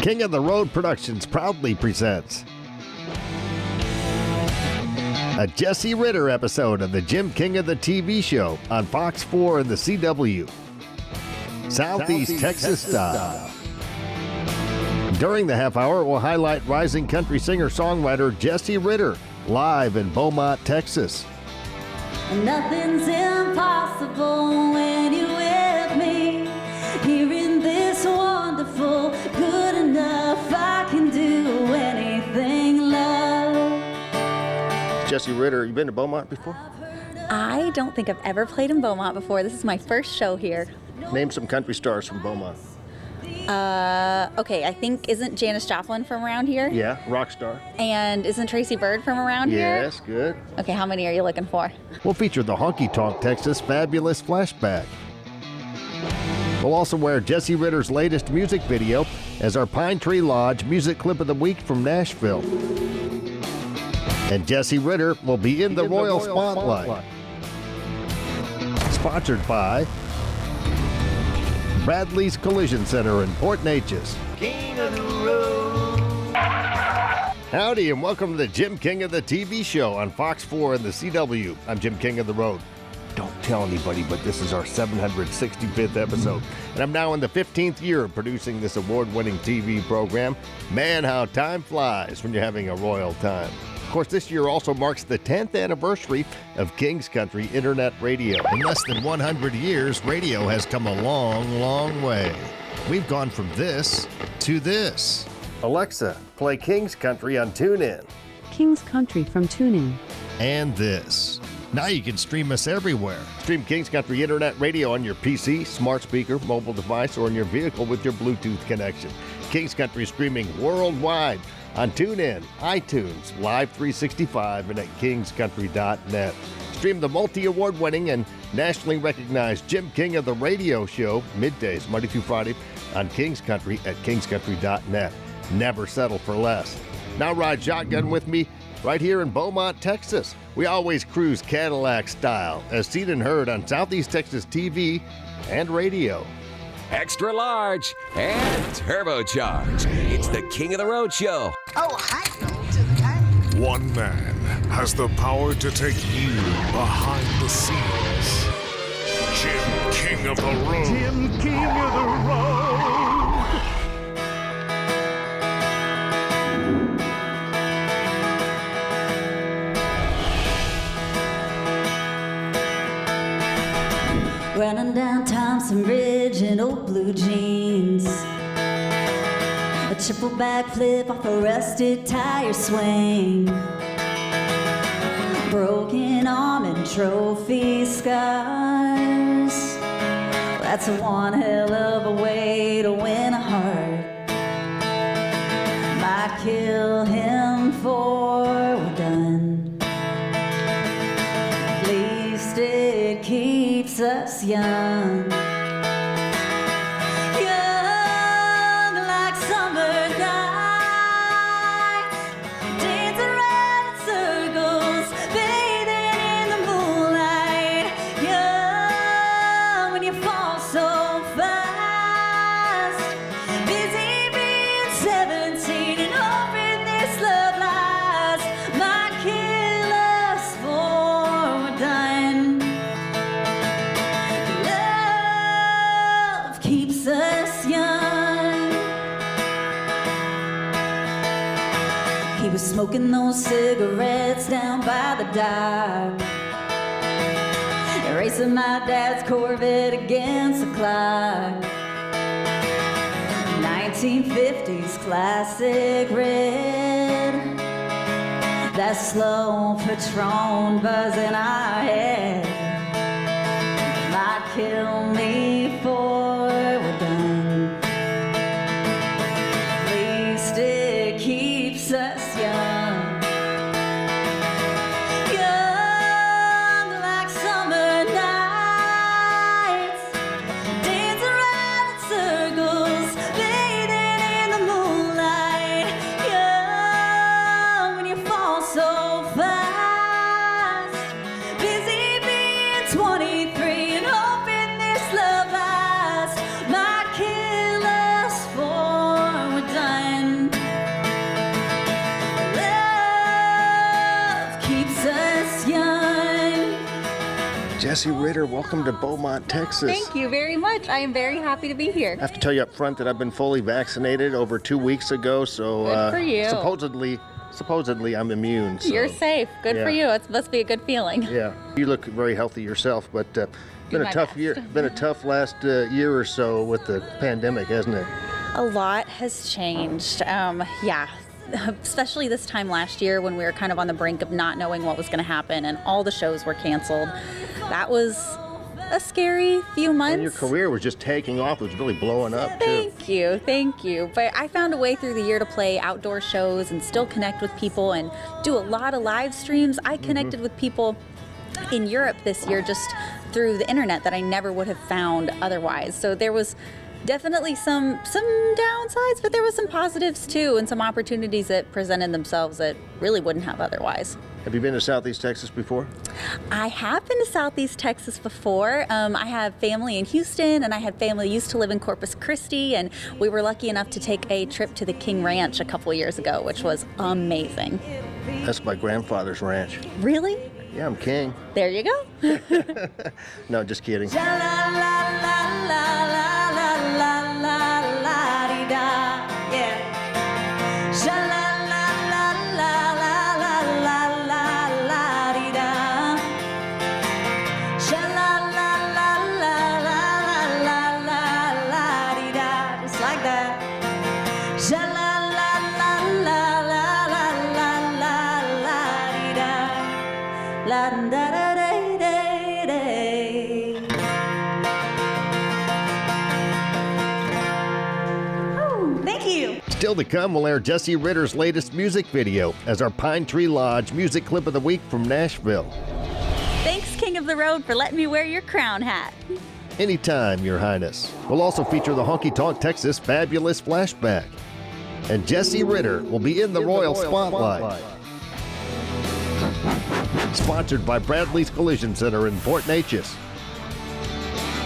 King of the Road Productions proudly presents a Jessie Ritter episode of the Jim King of the TV show on Fox 4 and the CW. Southeast Texas style. During the half hour, we'll highlight rising country singer-songwriter Jessie Ritter, live in Beaumont, Texas. Nothing's impossible when you're with me. Here in this wonderful, good enough, I can do anything, love. Jessie Ritter, you been to Beaumont before? I don't think I've ever played in Beaumont before. This is my first show here. Name some country stars from Beaumont. Okay, I think, isn't Janis Joplin from around here? Yeah, rock star. And isn't Tracy Byrd from around here? Yes, good. Okay, how many are you looking for? We'll feature the Honky Tonk Texas Fabulous Flashback. We'll also wear Jessie Ritter's latest music video as our Pine Tree Lodge music clip of the week from Nashville. And Jessie Ritter will be in the Royal Spotlight. Sponsored by Bradley's Collision Center in Port Neches. King of the Road. Howdy and welcome to the Jim King of the TV show on Fox 4 and the CW. I'm Jim King of the Road. Don't tell anybody, but this is our 765th episode. And I'm now in the 15th year of producing this award-winning TV program. Man, how time flies when you're having a royal time. Of course, this year also marks the 10th anniversary of King's Country Internet Radio. In less than 100 years, radio has come a long, long way. We've gone from this to this. Alexa, play King's Country on TuneIn. King's Country from TuneIn. And this. Now you can stream us everywhere. Stream King's Country Internet Radio on your PC, smart speaker, mobile device, or in your vehicle with your Bluetooth connection. King's Country streaming worldwide on TuneIn, iTunes, Live 365, and at kingscountry.net. Stream the multi-award-winning and nationally recognized Jim King of the Radio show, middays, Monday through Friday, on King's Country at kingscountry.net. Never settle for less. Now ride shotgun with me right here in Beaumont, Texas. We always cruise Cadillac style, as seen and heard on Southeast Texas TV and radio. Extra large and turbocharged. It's the King of the Road show. Oh, hi, to the guy. One man has the power to take you behind the scenes. Jim King of the Road. Jim King of the Road. Running down Thompson Ridge in old blue jeans. A triple backflip off a rusted tire swing. Broken arm and trophy scars. That's one hell of a way to win a heart. Might kill him before we're done. At least it keeps us young. Young like summer nights, dancing around in circles, bathing in the moonlight. Young when you fall so fast, busy being 17 and hoping this love lasts. Might kill us before we're done. Love keeps us young. He was smoking those cigarettes down by the dock, racing my dad's Corvette against the clock. 1950s classic red, that slow Patron buzzing our head. Might kill me before we're done. At least it keeps us young. Young like summer nights, dance around in circles, bathing in the moonlight. Young when you fall so fast, busy being 23 and hoping this love Jessie Ritter, welcome to Beaumont, Texas. Thank you very much. I am very happy to be here. I have to tell you up front that I've been fully vaccinated over 2 weeks ago, so Good for you. supposedly I'm immune. So. You're safe. Good for you. It must be a good feeling. Yeah, you look very healthy yourself, but been a tough best. year. Been a tough last year or so with the pandemic, hasn't it? A lot has changed. Yeah. Especially this time last year when we were kind of on the brink of not knowing what was going to happen and all the shows were canceled. That was a scary few months. And your career was just taking off. It was really blowing up, too. Thank you. But I found a way through the year to play outdoor shows and still connect with people and do a lot of live streams. I connected with people in Europe this year just through the internet that I never would have found otherwise. So there was definitely some downsides, but there was some positives too, and some opportunities that presented themselves that really wouldn't have otherwise. Have you been to Southeast Texas before? I have been to Southeast Texas before. I have family in Houston, and I had family who used to live in Corpus Christi, and we were lucky enough to take a trip to the King Ranch a couple years ago, which was amazing. That's my grandfather's ranch. Really? Yeah, I'm king. There you go. No, just kidding. Just like that. Oh, thank you. Still to come, we'll air Jessie Ritter's latest music video as our Pine Tree Lodge music clip of the week from Nashville. Thanks, King of the Road, for letting me wear your crown hat. Anytime, Your Highness. We'll also feature the Honky Tonk Texas Fabulous Flashback. And Jessie Ritter will be in the Royal Spotlight. Sponsored by Bradley's Collision Center in Port Neches.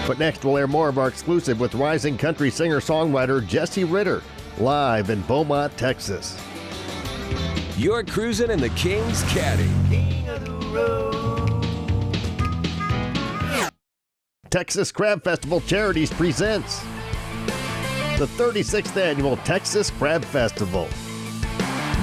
But next, we'll air more of our exclusive with rising country singer-songwriter Jessie Ritter, live in Beaumont, Texas. You're cruising in the King's Caddy. King of the road. Texas Crab Festival Charities presents the 36th Annual Texas Crab Festival.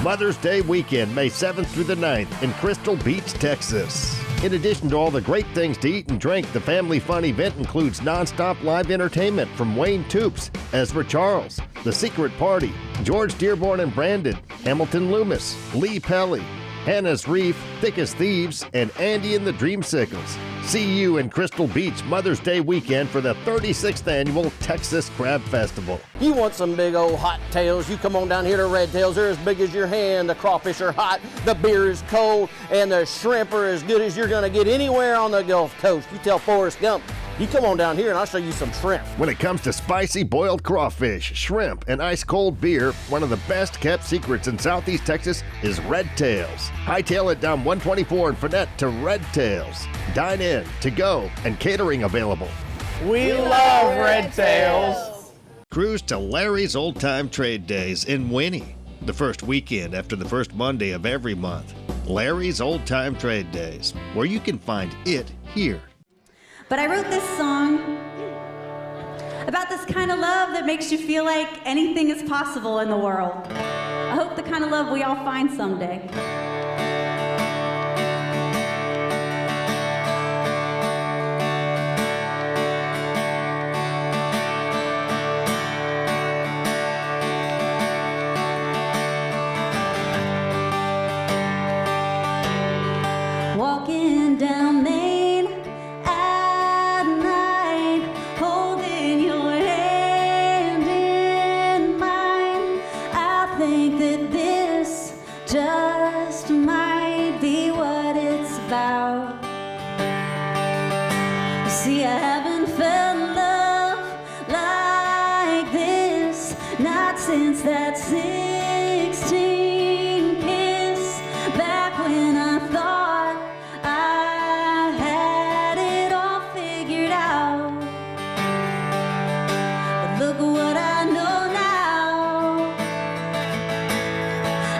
Mother's Day weekend, May 7th through the 9th in Crystal Beach, Texas. In addition to all the great things to eat and drink, the family fun event includes non-stop live entertainment from Wayne Toops, Ezra Charles, The Secret Party, George Dearborn and Brandon, Hamilton Loomis, Lee Pelly, Hannah's Reef, Thick as Thieves, and Andy and the Dreamsicles. See you in Crystal Beach Mother's Day weekend for the 36th Annual Texas Crab Festival. You want some big old hot tails, you come on down here to Red Tails. They're as big as your hand, the crawfish are hot, the beer is cold, and the shrimp are as good as you're gonna get anywhere on the Gulf Coast. You tell Forrest Gump, you come on down here and I'll show you some shrimp. When it comes to spicy boiled crawfish, shrimp, and ice-cold beer, one of the best-kept secrets in Southeast Texas is Red Tails. Hightail it down 124 in Finette to Red Tails. Dine in, to go, and catering available. We love Red Tails. Cruise to Larry's Old Time Trade Days in Winnie, the first weekend after the first Monday of every month. Larry's Old Time Trade Days, where you can find it here. But I wrote this song about this kind of love that makes you feel like anything is possible in the world. I hope the kind of love we all find someday. Walking down Main at night, holding your hand in mine. I think that this just might be what it's about. See, I haven't felt love like this, not since that 16 kiss, back when I thought I had it all figured out. But look what I know now.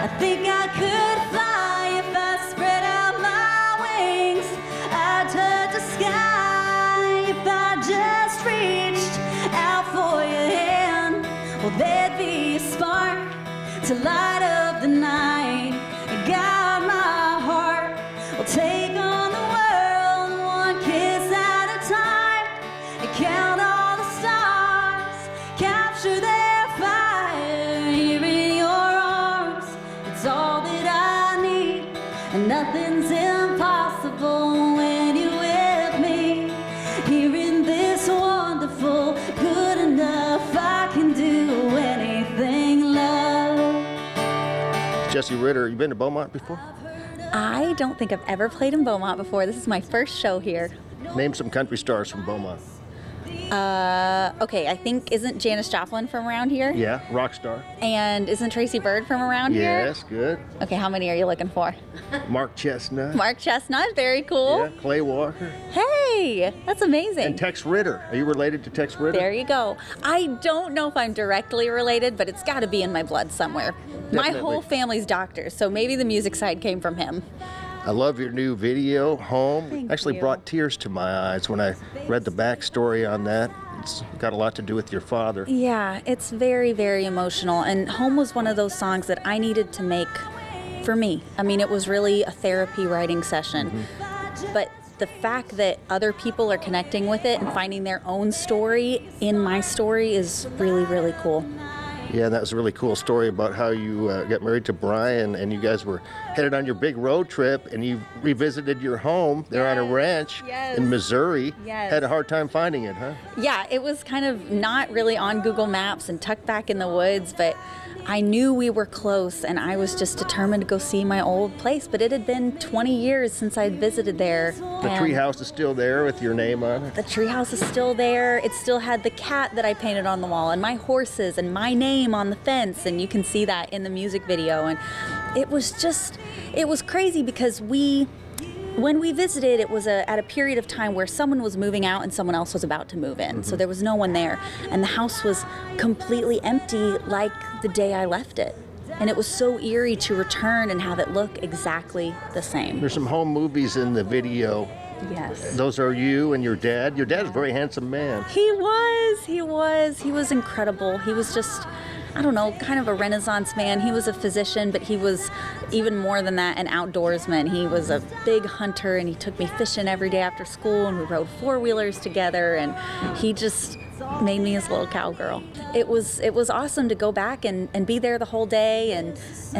I think I could fly if I spread out my wings. I'd touch the sky. well, there'd be a spark to light up the night. Guide my heart, will take on the world one kiss at a time. Count all the stars, capture their fire. Here in your arms, it's all that I need. And nothing's impossible when you're with me. Here in this wonderful, good enough, I can do anything, love. Jessie Ritter, you been to Beaumont before? I don't think I've ever played in Beaumont before. This is my first show here. Name some country stars from Beaumont. Okay, I think, isn't Janis Joplin from around here? Yeah, rock star. And isn't Tracy Byrd from around here? Yes, good. Okay, how many are you looking for? Mark Chestnut. Mark Chestnut, very cool. Yeah, Clay Walker. Hey, that's amazing. And Tex Ritter. Are you related to Tex Ritter? There you go. I don't know if I'm directly related, but it's got to be in my blood somewhere. My Definitely. whole family's doctors, so maybe the music side came from him. I love your new video, Home. Thank Actually you. brought tears to my eyes when I read the backstory on that. It's got a lot to do with your father. Yeah, it's very, very emotional. And Home was one of those songs that I needed to make for me. I mean, it was really a therapy writing session. But the fact that other people are connecting with it and finding their own story in my story is really, really cool. Yeah, that was a really cool story about how you got married to Brian and you guys were headed on your big road trip and you revisited your home there on a ranch in Missouri. Yes. Had a hard time finding it, huh? Yeah, it was kind of not really on Google Maps and tucked back in the woods, but I knew we were close and I was just determined to go see my old place. But it had been 20 years since I'd visited there. The tree house is still there with your name on it. The treehouse is still there. It still had the cat that I painted on the wall and my horses and my name on the fence, and you can see that in the music video. And it was crazy because when we visited, it was at a period of time where someone was moving out and someone else was about to move in. So there was no one there. And the house was completely empty like the day I left it. And it was so eerie to return and have it look exactly the same. There's some home movies in the video. Yes. Those are you and your dad. Your dad's a very handsome man. He was incredible. He was just, I don't know, kind of a Renaissance man. He was a physician, but he was even more than that, an outdoorsman. He was a big hunter, and he took me fishing every day after school, and we rode four-wheelers together, and he just made me his little cowgirl. It was awesome to go back and be there the whole day, and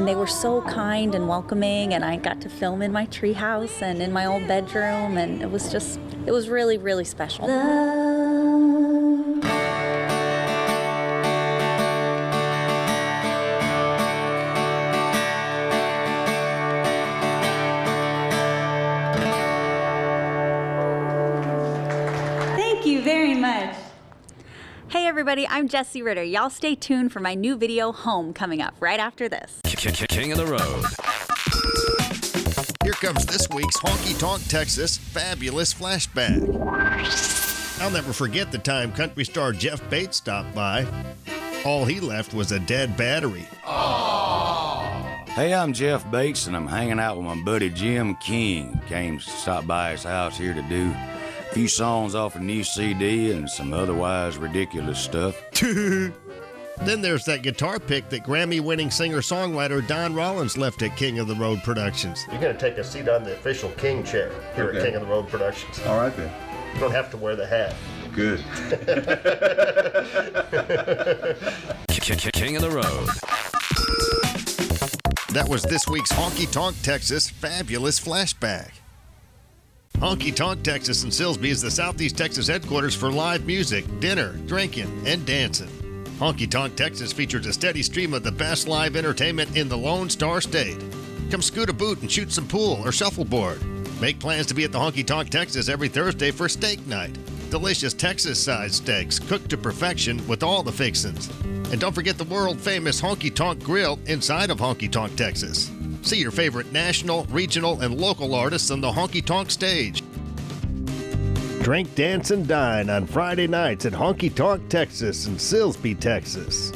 they were so kind and welcoming, and I got to film in my treehouse and in my old bedroom, and it was really, really special. Thank you very much. Hey everybody, I'm Jessie Ritter. Y'all stay tuned for my new video, Home, coming up right after this. King of the Road. Here comes this week's Honky Tonk Texas Fabulous Flashback. I'll never forget the time country star Jeff Bates stopped by. All he left was a dead battery. Hey, I'm Jeff Bates, and I'm hanging out with my buddy Jim King. Came to stop by his house here to do a few songs off a new CD and some otherwise ridiculous stuff. Then there's that guitar pick that Grammy-winning singer-songwriter Don Rollins left at King of the Road Productions. You're going to take a seat on the official King chair here at King of the Road Productions. All right, then. You don't have to wear the hat. Good. King of the Road. That was this week's Honky Tonk Texas Fabulous Flashback. Honky Tonk Texas in Silsbee is the Southeast Texas headquarters for live music, dinner, drinking, and dancing. Honky Tonk Texas features a steady stream of the best live entertainment in the Lone Star State. Come scoot a boot and shoot some pool or shuffleboard. Make plans to be at the Honky Tonk Texas every Thursday for steak night. Delicious Texas-sized steaks cooked to perfection with all the fixins. And don't forget the world-famous Honky Tonk Grill inside of Honky Tonk Texas. See your favorite national, regional, and local artists on the Honky Tonk stage. Drink, dance, and dine on Friday nights at Honky Tonk Texas in Silsbee, Texas.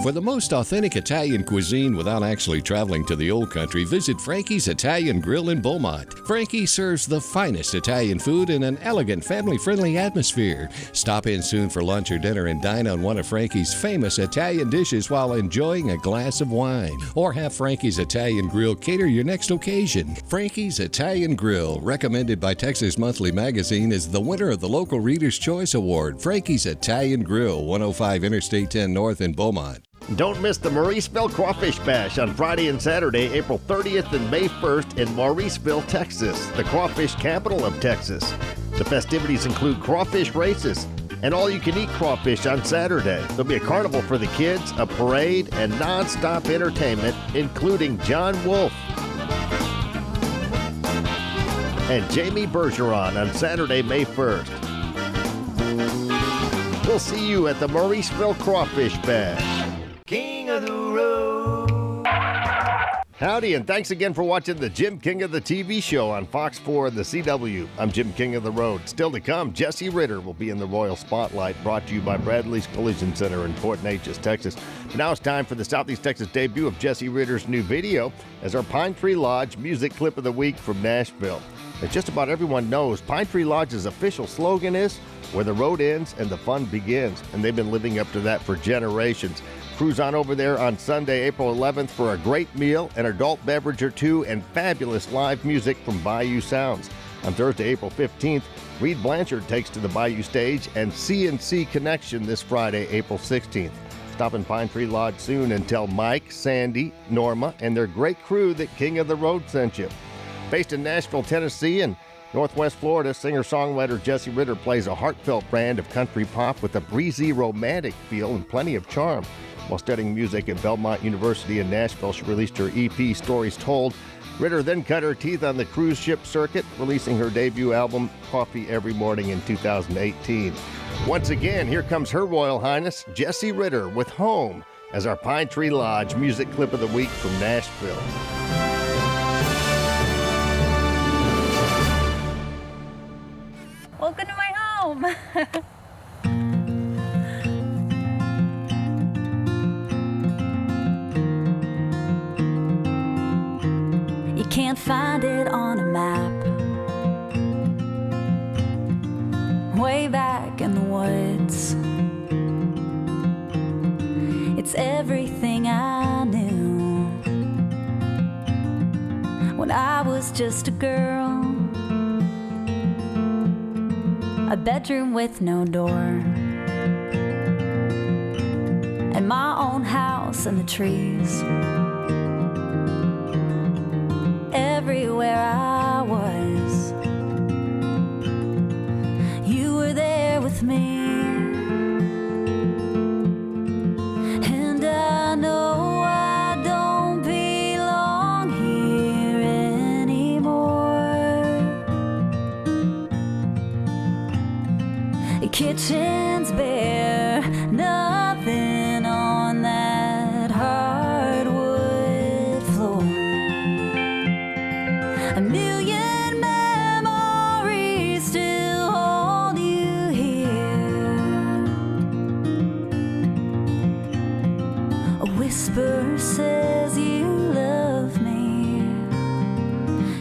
For the most authentic Italian cuisine without actually traveling to the old country, visit Frankie's Italian Grill in Beaumont. Frankie serves the finest Italian food in an elegant, family-friendly atmosphere. Stop in soon for lunch or dinner and dine on one of Frankie's famous Italian dishes while enjoying a glass of wine. Or have Frankie's Italian Grill cater your next occasion. Frankie's Italian Grill, recommended by Texas Monthly Magazine, is the winner of the local Reader's Choice Award. Frankie's Italian Grill, 105 Interstate 10 North in Beaumont. Don't miss the Mauriceville Crawfish Bash on Friday and Saturday, April 30th and May 1st in Mauriceville, Texas, the crawfish capital of Texas. The festivities include crawfish races and all-you-can-eat crawfish on Saturday. There'll be a carnival for the kids, a parade, and non-stop entertainment, including John Wolfe and Jamie Bergeron on Saturday, May 1st. We'll see you at the Mauriceville Crawfish Bash. King of the road. Howdy, and thanks again for watching the Jim King of the TV show on Fox 4 and the CW. I'm Jim King of the Road. Still to come, Jessie Ritter will be in the Royal Spotlight, brought to you by Bradley's Collision Center in Fort Neches, Texas. But now it's time for the Southeast Texas debut of Jessie Ritter's new video as our Pine Tree Lodge music clip of the week from Nashville. As just about everyone knows, Pine Tree Lodge's official slogan is, "Where the road ends and the fun begins," and they've been living up to that for generations. Cruise on over there on Sunday, April 11th for a great meal, an adult beverage or two, and fabulous live music from Bayou Sounds. On Thursday, April 15th, Reed Blanchard takes to the Bayou stage, and C&C Connection this Friday, April 16th. Stop in Pine Tree Lodge soon and tell Mike, Sandy, Norma, and their great crew that King of the Road sent you. Based in Nashville, Tennessee, and Northwest Florida, singer-songwriter Jessie Ritter plays a heartfelt brand of country pop with a breezy, romantic feel and plenty of charm. While studying music at Belmont University in Nashville, she released her EP, Stories Told. Ritter then cut her teeth on the cruise ship circuit, releasing her debut album, Coffee Every Morning, in 2018. Once again, here comes Her Royal Highness, Jessie Ritter, with Home, as our Pine Tree Lodge music clip of the week from Nashville. Welcome to my home. You can't find it on a map. Way back in the woods, it's everything I knew when I was just a girl. A bedroom with no door, and my own house and the trees. Everywhere I was, you were there with me. And I know I don't belong here anymore. The kitchen's bare, nothing on that hardwood floor. A million memories still hold you here. A whisper says you love me,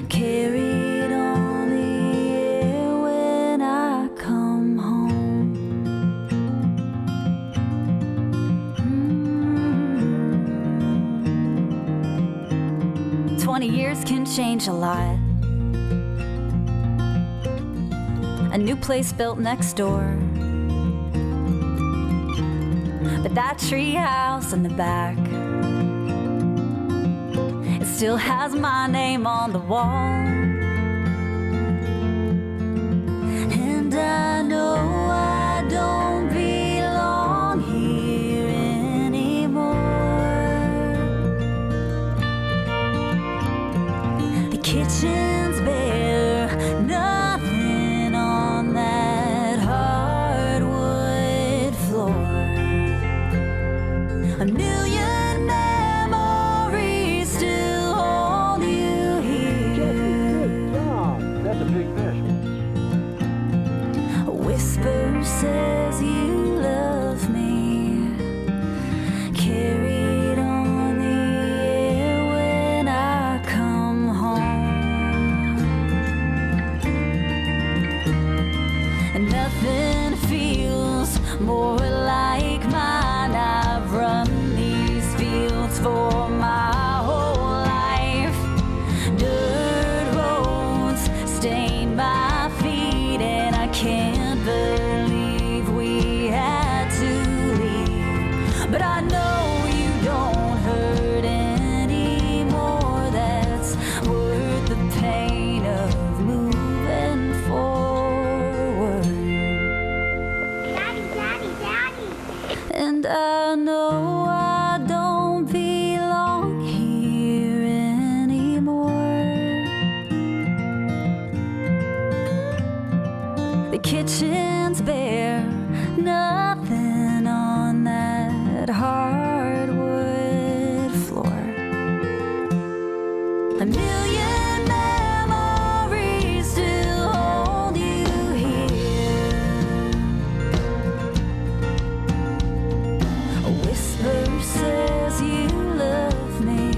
carried on the air when I come home. 20 years can change a lot. A new place built next door, but that tree house in the back, it still has my name on the wall. And I know I don't belong here anymore. The kitchen's bare, nothing on that hardwood floor. A million memories still hold you here. That's a big fish. A whisper says you love me, carry kitchen's bare, nothing on that hardwood floor. A million memories still hold you here. A whisper says you love me,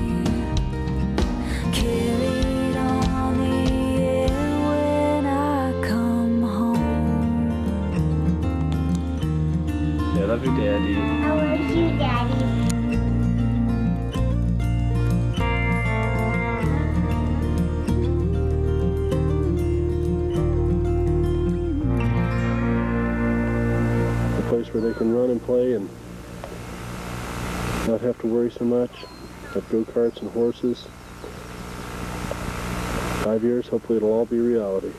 carried on the air when I come home. I love you, Daddy. I love you, Daddy. A place where they can run and play and not have to worry so much. Have go-karts and horses. 5 years, hopefully it'll all be reality.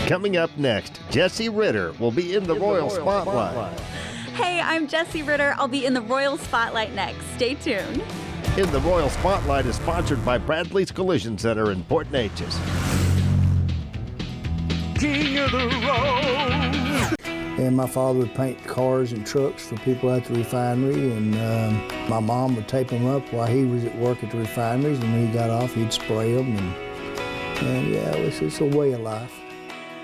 Coming up next, Jessie Ritter will be in the Royal Spotlight. Hey, I'm Jessie Ritter. I'll be in the Royal Spotlight next. Stay tuned. In the Royal Spotlight is sponsored by Bradley's Collision Center in Port Neches. King of the road. And my father would paint cars and trucks for people at the refinery, and my mom would tape them up while he was at work at the refineries, and when he got off, he'd spray them, and yeah, it's a way of life.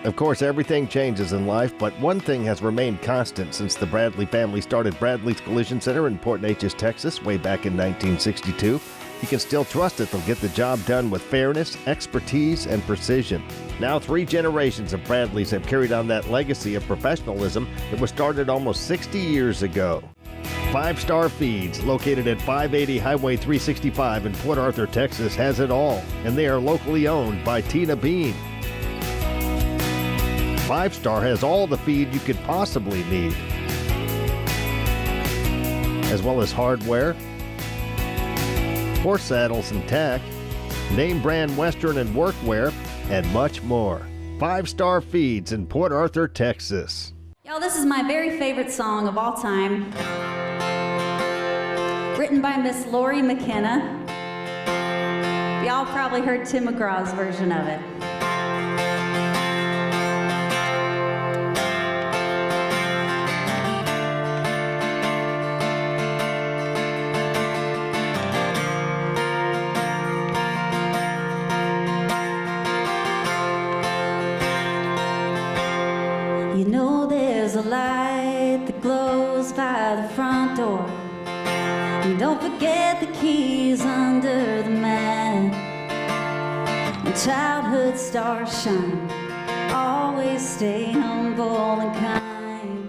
Of course, everything changes in life, but one thing has remained constant since the Bradley family started Bradley's Collision Center in Port Neches, Texas, way back in 1962. You can still trust that they'll get the job done with fairness, expertise, and precision. Now 3 generations of Bradleys have carried on that legacy of professionalism that was started almost 60 years ago. 5 Star Feeds, located at 580 Highway 365 in Port Arthur, Texas, has it all, and they are locally owned by Tina Bean. 5 Star has all the feed you could possibly need, as well as hardware, horse saddles and tack, name brand Western and workwear, and much more. 5 Star Feeds in Port Arthur, Texas. Y'all, this is my very favorite song of all time. Written by Miss Lori McKenna. Y'all probably heard Tim McGraw's version of it. You know there's a light that glows by the front door. And don't forget the keys under the mat. When childhood stars shine, always stay humble and kind.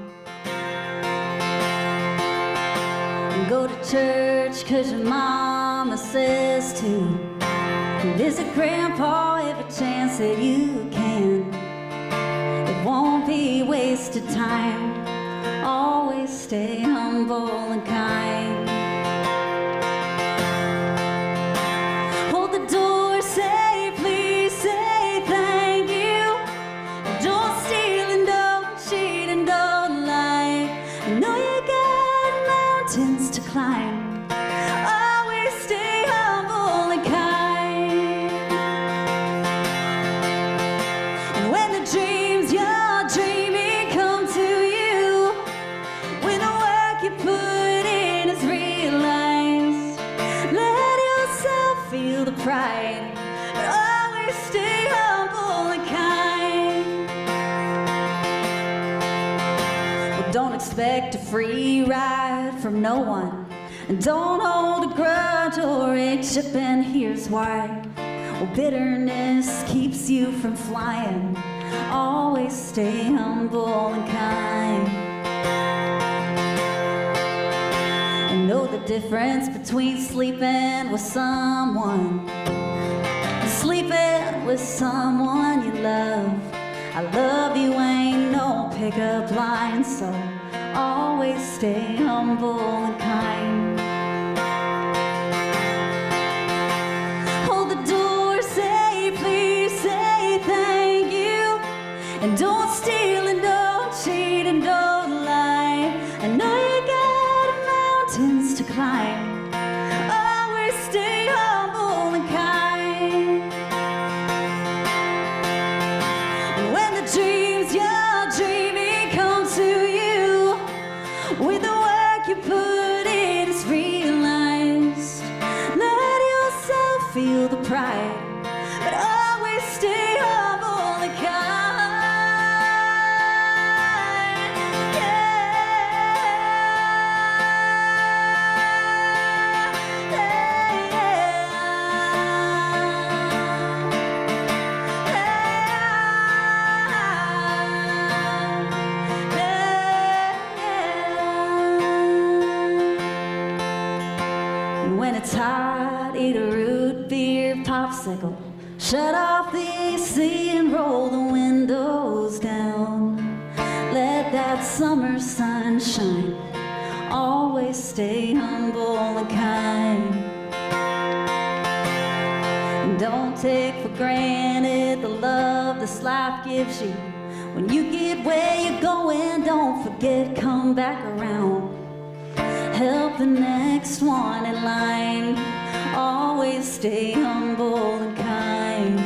And go to church 'cause your mama says to. And visit Grandpa every chance that you can. Won't be wasted time. Always stay humble and kind. Hold the door, say please, say thank you. Don't steal and don't cheat and don't lie. I know you got mountains to climb. Always stay humble and kind. And when the dreams you're dreaming come to you, when the work you put in is realized, let yourself feel the pride, but always stay humble and kind. Well, don't expect a free ride from no one, and don't hold a grudge or a chip, and here's why. Well, bitterness keeps you from flying. Always stay humble and kind. And know the difference between sleeping with someone and sleeping with someone you love. I love you ain't no pickup line, so always stay humble and kind. Hold the door, say please, say thank you. And don't steal and don't pride, but always stay humble and kind. When it's hot, eat a root beer popsicle. Shut off the AC and roll the windows down. Let that summer sun shine. Always stay humble and kind. And don't take for granted the love this life gives you. When you get where you're going, don't forget, come back around. Help the next one in line. Always stay humble and kind.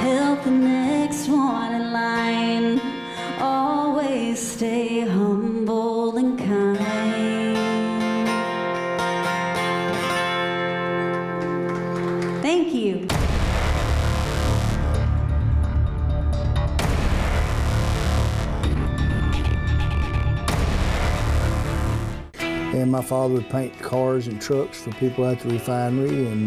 Help the next one in line. Always stay humble and kind. Thank you. And my father would paint cars and trucks for people at the refinery, and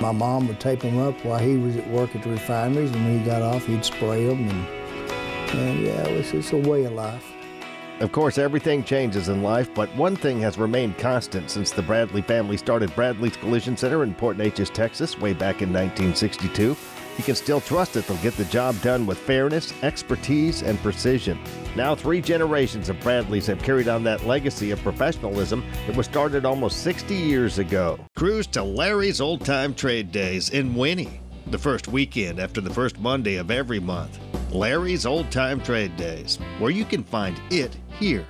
my mom would tape them up while he was at work at the refineries, and when he got off, he'd spray them, and yeah, it's a way of life. Of course, everything changes in life, but one thing has remained constant since the Bradley family started Bradley's Collision Center in Port Neches, Texas, way back in 1962. You can still trust that they'll get the job done with fairness, expertise, and precision. Now 3 generations of Bradleys have carried on that legacy of professionalism that was started almost 60 years ago. Cruise to Larry's Old Time Trade Days in Winnie, the first weekend after the first Monday of every month. Larry's Old Time Trade Days, where you can find it here.